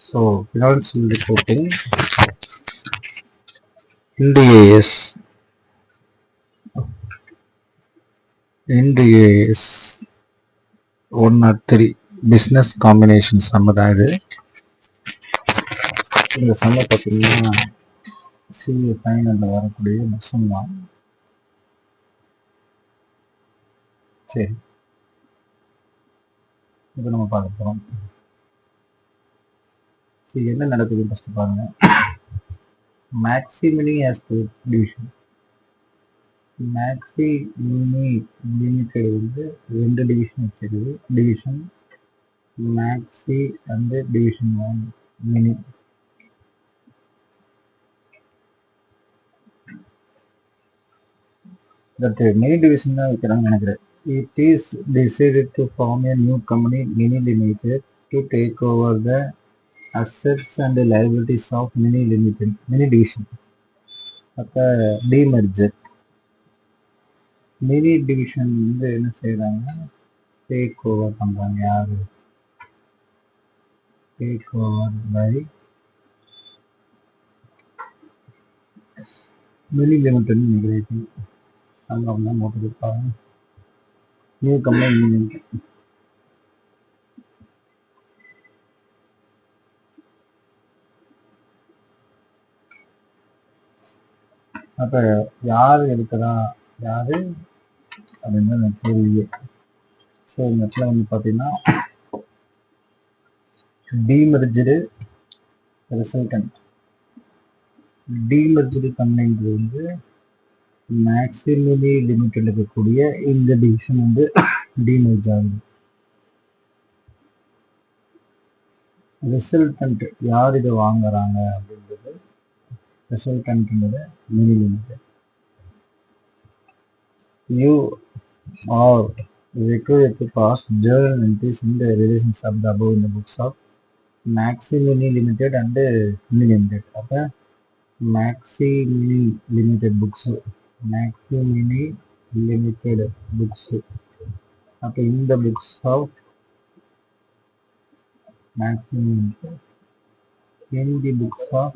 So financial reporting NDAS NDAS 103 business combination சம்ம தான் இது. இந்த சம்ம பார்த்தீங்கன்னா சிஏ ஃபைனலில் வரக்கூடிய மசம் தான். சரி, இப்போ நம்ம பார்க்க போகிறோம். சரி, என்ன நடக்குது ஃபஸ்ட்டு பாருங்க. Maxi mini as division. Maxi Mini limited வந்து 2 டிவிஷன் வச்சிருக்குது. Division maxi and division 1 mini. But mini division தான் வைக்கிறாங்கன்னு நினைக்கிறேன். It is decided to form a new company, Mini Limited, to take over the assets and the liabilities of Mini Limited, Mini Division. அப்போ demerger. Mini division வந்து என்ன செய்கிறாங்க, take over பண்ணுறாங்க. யார் take over by Mini limited நினைக்கிறேன். சம்பளம் தான் போட்டுருப்பாங்க. New company Mini limited. அப்போ யார் இருக்கிறா, யார் அப்படின்னு எனக்கு கேள்வியே. ஸோ இந்த இடத்துல வந்து பார்த்தீங்கன்னா டீமர்ஜடு ரிசல்டன்ட். டீமர்ஜடு கம்பெனின்றது வந்து மேக்ஸி மினி லிமிடெட் இருக்கக்கூடிய இந்த டிவிஷன் வந்து டீமர்ஜ் ஆகுது. ரிசல்டன்ட் யார் இதை வாங்குறாங்க அப்படின்றது ரிசல்டன்ட்ன்றது Mini Limited. You are required to pass journal entries in the relations of the above in the books of Maxi Mini Limited and Mini Limited. அப்போ Maxi Mini Limited books, Maxi Mini Limited books. அப்போ இந்த books of Maxi Mini Limited, in the books of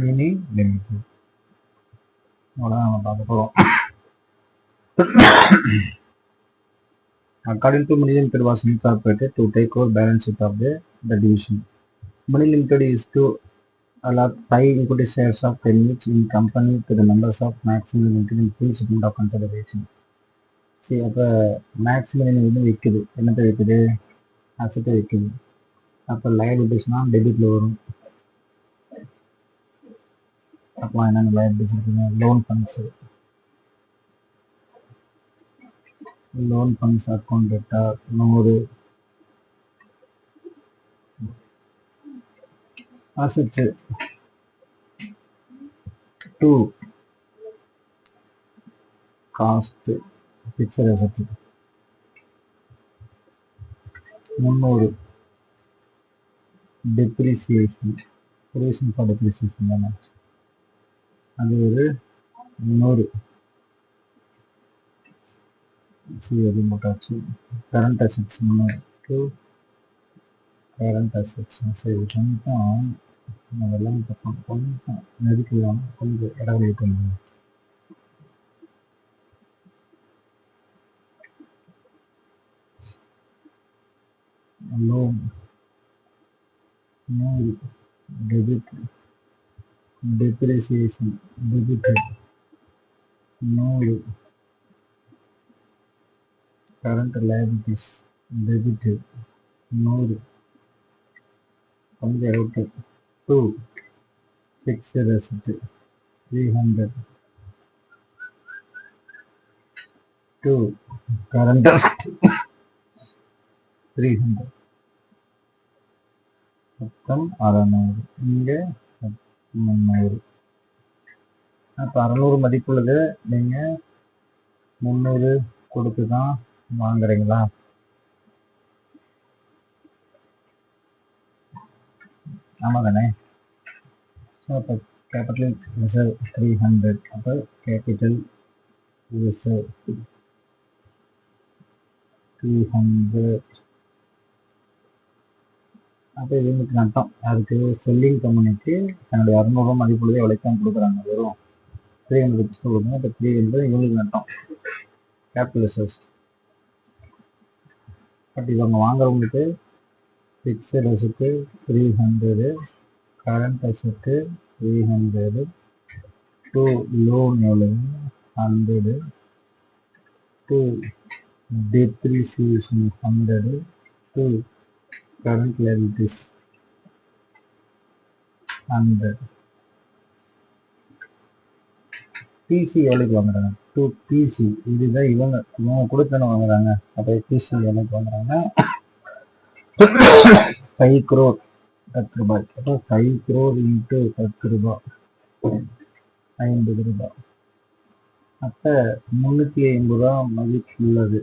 Mini Limited. அவ்வளோதான் நம்ம பார்க்க போகிறோம். According to Mini Limited was incorporated to take over balance sheet of the division. Mini Limited is to allot 5 equity shares of 10 each in company to the members of Maxi Mini Limited in full settlement of consideration. சரி, அப்போ Maxi Mini வந்து விற்குது. என்னத்தை விற்குது? அசட்டை விற்குது. அப்போ லைபிலிட்டிஸ்னால் டெபிட்டில் வரும். அப்போ என்னென்ன liabilities இருக்குங்க? Loan funds, loan funds account data 100. Assets 2 cost fixed asset 300. Depreciation, provision for depreciation தானே, அது ஒரு 100. சரி, போட்டாச்சு. Current assets 300. கரண்ட் அசட்ஸ் சரி, கொஞ்சம் அதெல்லாம் கொஞ்சம் நெருக்கலாம், கொஞ்சம் இடம் பண்ணுங்க. Loan 100. Debit depreciation debited 100. Current liabilities debited 100. கொஞ்சம் இருக்கு. 2 ஃபிக்ஸட் அசட் 300. 2 current asset 300. மொத்தம் 600. இங்கே 300. அப்போ 600 மதிப்புள்ளது நீங்கள் 300 கொடுத்து தான் வாங்குறீங்களா? ஆமாம் தானே? ஸோ அப்போ கேபிட்டல் ரிசர்வ் 300. அப்போ கேபிட்டல் ரிசர்வ் 300 அப்போ இவங்களுக்கு நட்டம். அதுக்கு செல்லிங் கம்பெனிக்கு தன்னுடைய 600 மதிப்புள்ளதே எவ்வளோக்கு கொடுக்குறாங்க, வெறும் 300 rupees கொடுக்குறாங்க. இப்போ 300 இவங்களுக்கு நட்டம், கேபிட்டலிஸ்டர்ஸ். பட் இவங்க வாங்குறவங்களுக்கு fixed asset 300, current asset 300, to loan எவ்வளவு 100, to depreciation 100, to current liabilities 100. பிசி எவ்வளோக்கு வாங்குறாங்க, 2 பிசி. இதுதான் இவங்க கொடுத்தன வாங்குறாங்க. அப்போ பிசி எவ்வளோக்கு வாங்குறாங்க, 5 crore 10 ரூபாய். அப்போ 5 crore இன்ட்டு 10 ரூபாய் 50 ரூபாய். அப்போ 350 ரூபா மதிப்புள்ளது.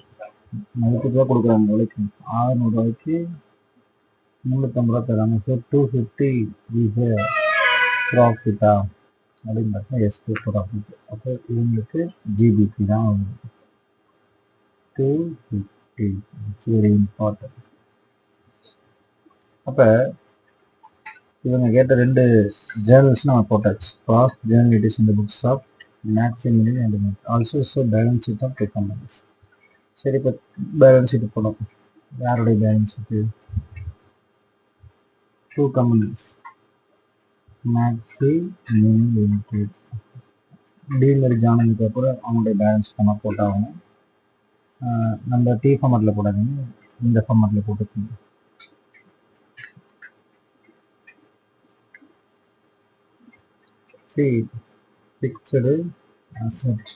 மதிப்புக்கு தான் கொடுக்குறாங்க விலைக்கு. 600 ரூபாய்க்கு 350 ரூபா தராங்க. ஸோ 250 இஸ் ப்ராஃபிட்டா அப்படின்னு பார்த்தா எஸ்பி ப்ராஃபிட். அப்போ இவங்களுக்கு ஜிபிபி தான் வருது 250. It's very important. அப்போ இவங்க கேட்ட 2 ஜேர்னல்ஸ் நம்ம போட்டாச்சு. First journal it is in the books of மேக்ஸிமிலி and also so balance sheet of 2 companies. சரி, இப்போ பேலன்ஸ் ஷீட் போடும். யாருடைய balance sheet, 2 companies, Maxi Mini Limited. Demerger ஆனதுக்கு அப்புறம் அவங்களுடைய பேலன்ஸ் நம்ம போட்டாகணும். நம்ம டி ஃபார்மேட்டில் போடாதீங்க, இந்த ஃபார்மேட்டில் போட்டுக்கோங்க. சி ஃபிக்ஸடு அசெட்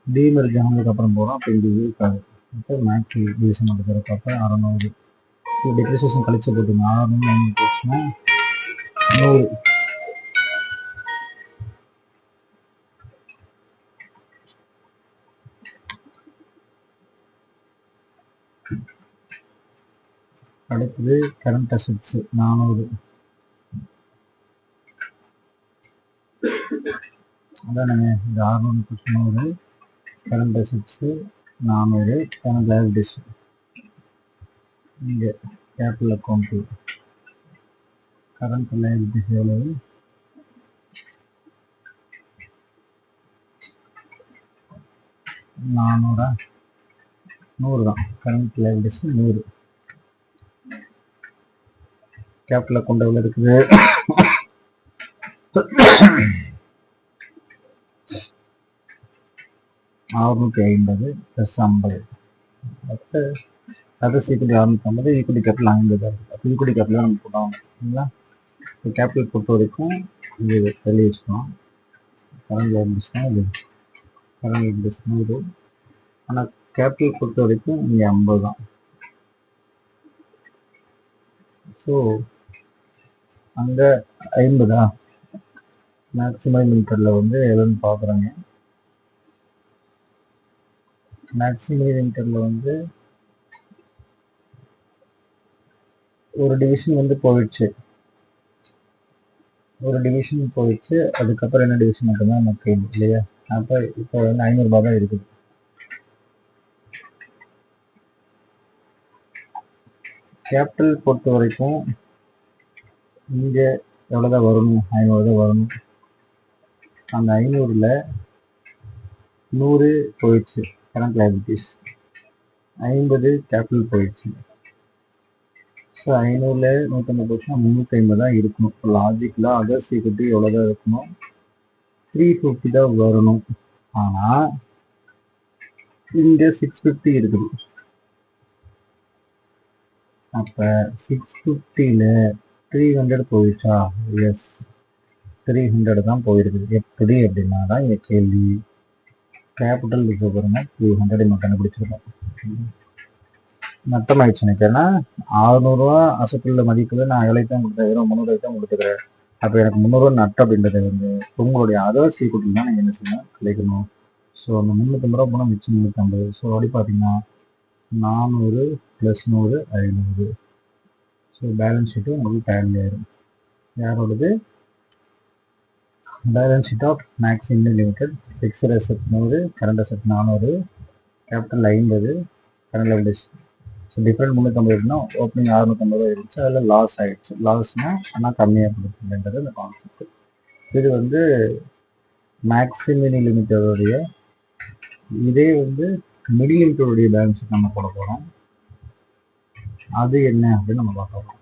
டீமேரிஜ் ஆனதுக்கு அப்புறம் போகிறோம். அப்போ இது இருக்காது. இப்போ மேக்ஸி டிவிஷன் எடுக்கிறப்ப அப்போ 600 டிப்ரிசியேஷன் கழிச்சு போட்டுங்க. 600 போச்சுன்னா 100. அடுத்தது கரண்ட் அசெட்ஸ் 400. அதானுங்க, இந்த 600 100, கரண்ட் அசெட்ஸ் 400, கரண்ட் லைபிலிட்டிஸ். இங்கே கேபிட்டல் அக்கௌண்ட்டு கரண்ட் லைபிலிட்டிஸ் எவ்வளவு, 400, 100 தான். Current liabilities 100. கேபிட்டல் அக்கௌண்ட் எவ்வளோ இருக்குது, 650 + 50. அப்போ அது ஈக்குவலி 650, ஈக்குவலி கேபிட்டல் 50. அப்போ ஈக்குவலி கேபிட்டல் நம்ம போட்டோம் இல்லைங்களா. இப்போ கேபிட்டல் பொறுத்த வரைக்கும் இது வெளியே வச்சுக்கலாம். கரண்ட் லைபிலிட்டிஸ் தான் இது, கரண்ட் லைபிலிட்டிஸ் 100. ஆனால் கேபிட்டல் பொறுத்த வரைக்கும் இங்கே 50 தான். ஸோ அங்கே 50 மேக்ஸிமம் லிமிட்டடில் வந்து எவ்வளோன்னு பார்க்குறாங்க. மேக்ஸிமம் லிமிட்டடில் வந்து ஒரு டிவிஷன் வந்து போயிடுச்சு, அதுக்கப்புறம் என்ன டிவிஷன் மட்டும்தான் நமக்கு இல்லையா. அப்போ இப்போ வந்து 500 ரூபாய் தான் இருக்குது. கேபிட்டல் பொறுத்த வரைக்கும் இங்கே எவ்வளோதான் வரணும், 500 தான் வரணும். அந்த 500ல் 100 போயிடுச்சு கரண்ட் லைபிலிட்டிஸ், 50 கேபிட்டல் போயிடுச்சு. ஸோ 500ல் 150 போச்சுன்னா 350 தான் இருக்கணும். இப்போ லாஜிக்கில் அதர்ஸ் ஈக்விட்டி எவ்வளோ தான் இருக்கணும், 350 தான் வரணும். ஆனால் இங்கே 650 இருக்குது. அப்போ 650ல் 300 போயிடுச்சா, எஸ் 300 தான் போயிருக்குது. எப்படி அப்படின்னா தான் இங்கே கேள்வி. கேபிட்டல் பாருங்க 300 நம்ம கண்டுபிடிச்சிருக்கோம். நட்டம் ஆயிடுச்சு எனக்கு. ஏன்னா 600 ரூபா அசத்துள்ள மதிப்புல நான் எவ்வளவு தான் கொடுத்தேன், வெறும் 300 தான் கொடுத்துக்கிறேன். அப்போ எனக்கு 300 ரூபா நட்டம் அப்படின்றது வந்து உங்களுடைய அதர்ஸ் ஈக்குவல் தான் நீங்கள் என்ன செய்யணும், கிடைக்கணும். ஸோ அந்த 350 ரூபா போனால் மிச்சம் 350. ஸோ அப்படி பார்த்தீங்கன்னா 400 + 100 500. ஸோ பேலன்ஸ் ஷீட்டு உங்களுக்கு டேலி ஆயிரும். யாரோடது, balance sheet of Maxi Limited. Fixed asset 100, current asset 400, capital 50, current liabilities so different 350 இருக்குன்னா ஓப்பனிங் 650 இருந்துச்சு, அதில் லாஸ் ஆயிடுச்சு. லாஸ்னா ஆனால் கம்மியாக கொடுக்குதுன்றது இந்த கான்செப்ட். இது வந்து மேக்ஸிமினி லிமிட்டோடைய. இதே வந்து மிடி லிமிட்டோடைய பேலன்ஸ் நம்ம போட போகிறோம். அது என்ன அப்படின்னு நம்ம பார்க்க போகிறோம்.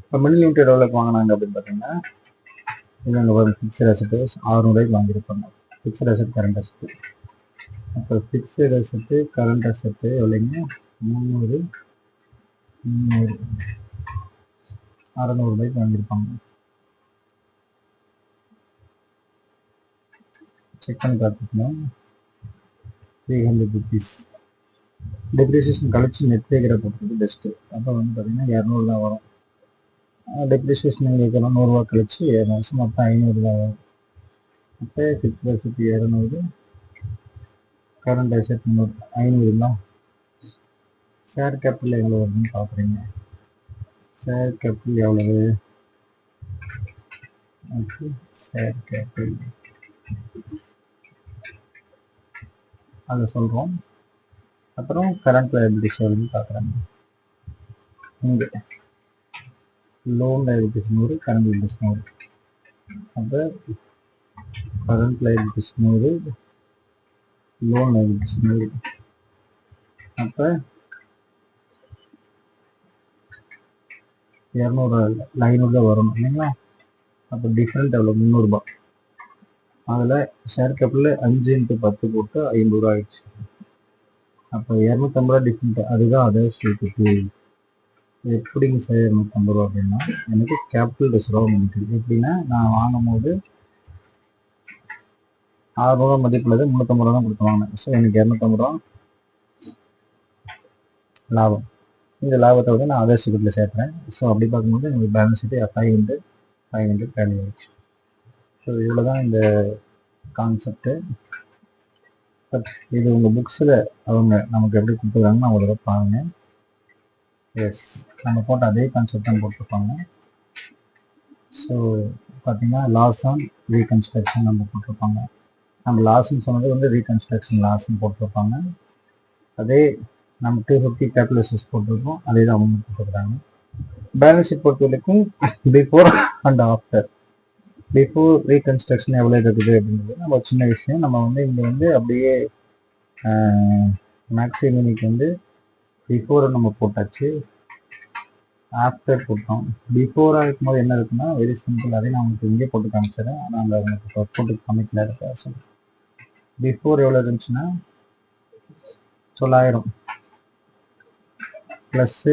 இப்போ மிடி லிமிட்டட் எவ்வளோக்கு வாங்கினாங்க அப்படின்னு பார்த்தீங்கன்னா, இது அங்கே வரும் ஃபிக்ஸட் அசெட்டு 600 வாங்கியிருப்பாங்க. Fixed asset current asset. அப்போ ஃபிக்ஸட் அசெட்டு கரண்ட் அசெட்டு எவ்வளோங்க? 300 600 வாங்கியிருப்பாங்க. செக் பண்ணி பார்த்துக்கணும். 300 ருபீஸ் டெப்ரிசியேஷன் கழிச்சு நெட் பேக்கிற போகிறது பெஸ்ட்டு. அப்போ வந்து பார்த்தீங்கன்னா 200 தான் வரும். டெப்ரிசியேஷன் கேட்கணும் 100 கழிச்சு 200 மொத்தம் 500 தான் வரும். அப்போ ஃபிக்ஸ்ட் அசெட் 200, கரண்ட் அசெட் 500 தான். ஷேர் கேபிட்டல் எவ்வளோ வருதுன்னு பார்க்குறீங்க. ஷேர் கேபிட்டல் எவ்வளவு? ஷேர் கேபிட்டல் அதை சொல்கிறோம். அப்புறம் கரண்ட் லைபிலிட்டிஸ் எவ்வளோன்னு பார்க்குறாங்க. இங்கே லோன் லைபிலிட்டிஸ் 100, கரண்ட் லைபிலிட்டிஸ் 100. அப்போ கரண்ட் லைபிலிட்டிஸ் 100, லோன் லைபிலிட்டிஸ் 100. அப்போ 200 500 தான் வரணும் இல்லைங்களா? அப்போ டிஃப்ரெண்ட் எவ்வளோ? 300 ரூபாய். அதில் ஷேர் கேபிட்டல் 5 × 10 போட்டு 50 ரூபா ஆயிடுச்சு. அப்போ 250 ரூபா டிஃப்ரெண்ட். அதுதான் அதே சேர்த்துட்டு எப்படிங்க சார் 250 ரூபா அப்படின்னா, எனக்கு கேபிட்டல் ரிசர்வ் இருக்குது. எப்படின்னா நான் வாங்கும் போது 600 ரூபா மதிப்பில் 350 ரூபா தான் கொடுத்து வாங்கினேன். ஸோ எனக்கு 250 ரூபா லாபம். இந்த லாபத்தை வந்து நான் அதர் சீக்கிரத்தில் சேர்த்துறேன். ஸோ அப்படி பார்க்கும்போது எனக்கு பேலன்ஸ் ஷீட்டு 500 டேலி ஆயிடுச்சு. ஸோ இவ்வளோ தான் இந்த கான்செப்டு. பட் இது உங்கள் புக்ஸில் அவங்க நமக்கு எப்படி கொடுத்துருக்காங்கன்னு நான் ஒரு தடவை பாருங்க. எஸ், நம்ம போட்ட அதே கான்செப்ட் தான் போட்டிருப்பாங்க. ஸோ பார்த்தீங்கன்னா லாஸ் ஆன் ரீகன்ஸ்ட்ரக்ஷன் நம்ம போட்டிருப்பாங்க. நம்ம லாஸ்ன்னு சொன்னது வந்து ரீகன்ஸ்ட்ரக்ஷன் லாஸ்ன்னு போட்டிருப்பாங்க. அதே நம்ம 250 கேபிட்டல் போட்டிருக்கோம், அதே தான் அவங்க போட்டிருக்காங்க. பேலன்ஸ் ஷீட் பொறுத்த வரைக்கும் before and after. Before reconstruction எவ்வளோ இருக்குது அப்படின்றது நம்ம சின்ன விஷயம். நம்ம வந்து இங்கே வந்து அப்படியே மேக்ஸிமினிக்கு வந்து பிஃபோரை நம்ம போட்டாச்சு, ஆஃப்டர் போட்டோம். பிஃபோராக இருக்கும்போது என்ன இருக்குன்னா வெரி சிம்பிள். அதே நான் உங்களுக்கு இங்கே போட்டு காமிச்சிடறேன். ஆனால் அந்த உங்களுக்கு போட்டு காமிக்கல இருக்கா. ஸோ பிஃபோர் எவ்வளோ இருந்துச்சுன்னா 900 ப்ளஸ்ஸு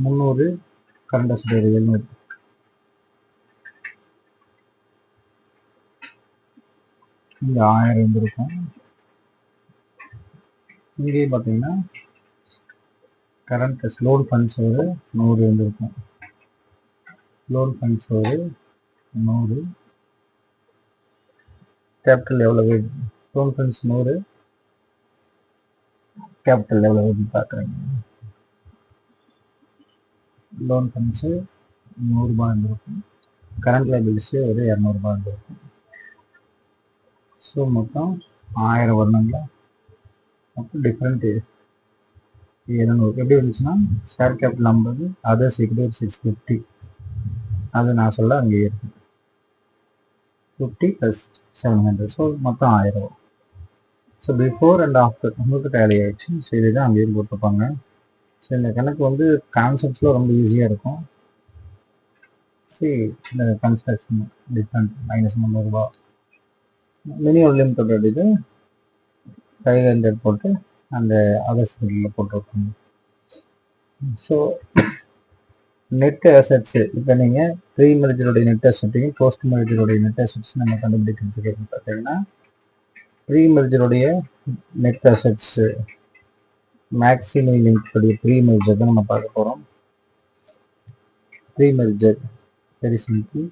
300, கரண்ட் அசெட் 700. இங்கே 1000 இருந்திருக்கும். இங்கேயும் பார்த்தீங்கன்னா கரண்ட் லோன் ஃபண்ட்ஸ் ஒரு 100 இருந்திருக்கும். லோன் ஃபண்ட்ஸ் ஒரு 100. கேபிட்டல் எவ்வளவு? லோன் ஃபண்ட்ஸ் 100, கேபிட்டல் எவ்வளவு பார்க்குறீங்க. லோன் ஃபண்ட்ஸு 100 ரூபாய் இருந்திருக்கும். கரண்ட் லைபிலிட்டிஸு ஒரு 200 ரூபாய் இருந்திருக்கும். ஸோ மொத்தம் 1000 வரணுங்களா? அப்போ டிஃப்ரெண்ட் 700 எப்படி வந்துச்சுன்னா ஷேர் கேபிட்டல் 50, அதர்ஸ் ஈக்குவல் 650. அது நான் சொல்ல அங்கே இருக்கு 50 + 700. ஸோ மொத்தம் 1000. ஸோ பிஃபோர் அண்ட் ஆஃப்டர் உங்களுக்கு டேலி ஆயிடுச்சு. ஸோ இதுதான் அங்கேயும் போட்டிருப்பாங்க. ஸோ இந்த கணக்கு வந்து கான்செப்ட்ஸில் ரொம்ப ஈஸியாக இருக்கும். சரி, இந்த கன்ஸ்ட்ரக்ஷன் டிஃப்ரெண்ட் -300 ரூபாய். மினிமம் லிமிட்டோட இது 500 போட்டு அந்த அதர்ஸ் பில்லில் போட்டிருக்காங்க. ஸோ நெட் அசெட்ஸு இப்போ நீங்கள் ப்ரீ மெர்ஜருடைய நெட் அசெட்டையும் போஸ்ட் மெர்ஜருடைய நெட் அசெட்ஸ் நம்ம கண்டுபிடிக்கிறதுக்கு பார்த்தீங்கன்னா ப்ரீ மெர்ஜருடைய நெட் அசெட்ஸு மேக்ஸிமம் லிமிட்டுடைய ப்ரீ மெர்ஜர் தான் நம்ம பார்க்க போகிறோம். Pre merger very simple.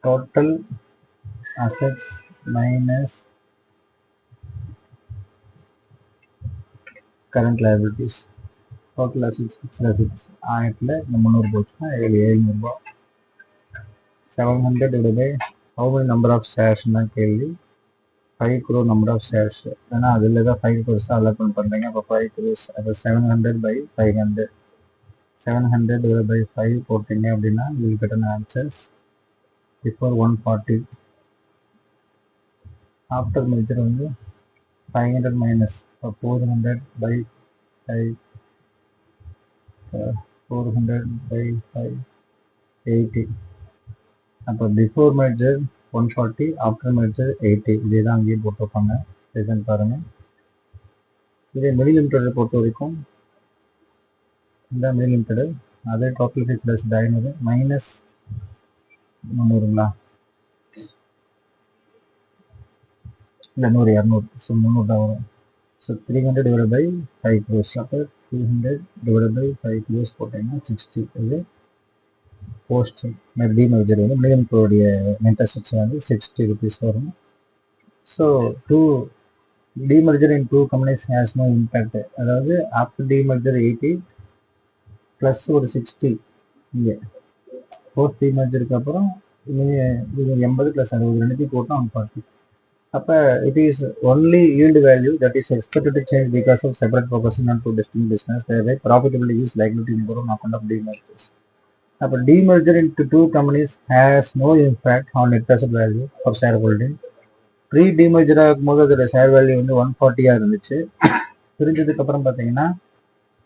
Total assets minus current liabilities. Total assets fixed assets 1000 இந்த 300 போச்சுன்னா 700 ரூபாய். 700 how many number of shares தான் கேள்வி. 5 crore number of shares. ஏன்னா அதில் தான் 5 crores தான் allotment பண்ணுறீங்க. அப்போ 5 crores அப்போ 700 by 500. 700 divided by 5 போட்டிங்க அப்படின்னா you will get an answers before 140. After merger வந்து 500 minus 400 by 5. 400 by 5 80. அப்போ பிஃபோர் merger 140, ஆஃப்டர் merger 80. இதே தான் அங்கேயும் போட்டிருப்பாங்க. ரீசன் பாருங்கள். இதே மினி லிமிட்டடை பொறுத்த வரைக்கும் இந்த மினி லிமிட்டடு அதே டோட்டல் ஃபீஸ் லெஸ் 500 மைனஸ் 300ங்களா இல்லை 100 200. ஸோ 300 தான் வரும். So 300 divided by 5 crores. அப்போ 200 divided by 5 crores போட்டிங்கன்னா 60. இது போஸ்ட் டிமர்ஜர் வந்து மினிமம்டைய இன்ட்ரெஸ்ட் வந்து 60 rupees வரும். So demerger in two companies has no impact. அதாவது ஆஃப்டர் demerger 80 ப்ளஸ் ஒரு 60 இங்கே போஸ்ட் டிமர்ஜருக்கு அப்புறம் இது 80 + 60 ரெண்டுத்தையும் போட்டால் 140. அப்போ it is only yield value that is expected to change because of separate focusing on two distinct business where profitability is likely to improve on account of demergers. அப்போ demerger into two companies has no impact on net asset value for shareholding. Pre demerger ஆகும்போது அதோட share value வந்து 140 இருந்துச்சு. பிரிஞ்சதுக்கு அப்புறம் பார்த்தீங்கன்னா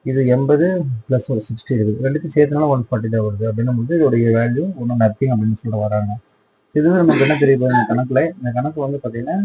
இது 80 + ஒரு 60 இருக்குது. ரெண்டுத்தையும் சேர்த்துனாலும் 140 தான் வருது. அப்படின்னும் போது இதோடைய வேல்யூ ஒன்றும் நத்திங் அப்படின்னு சொல்லிட்டு வராங்க. இதுவே நமக்கு என்ன தெரியுது இந்த கணக்கில் வந்து பார்த்தீங்கன்னா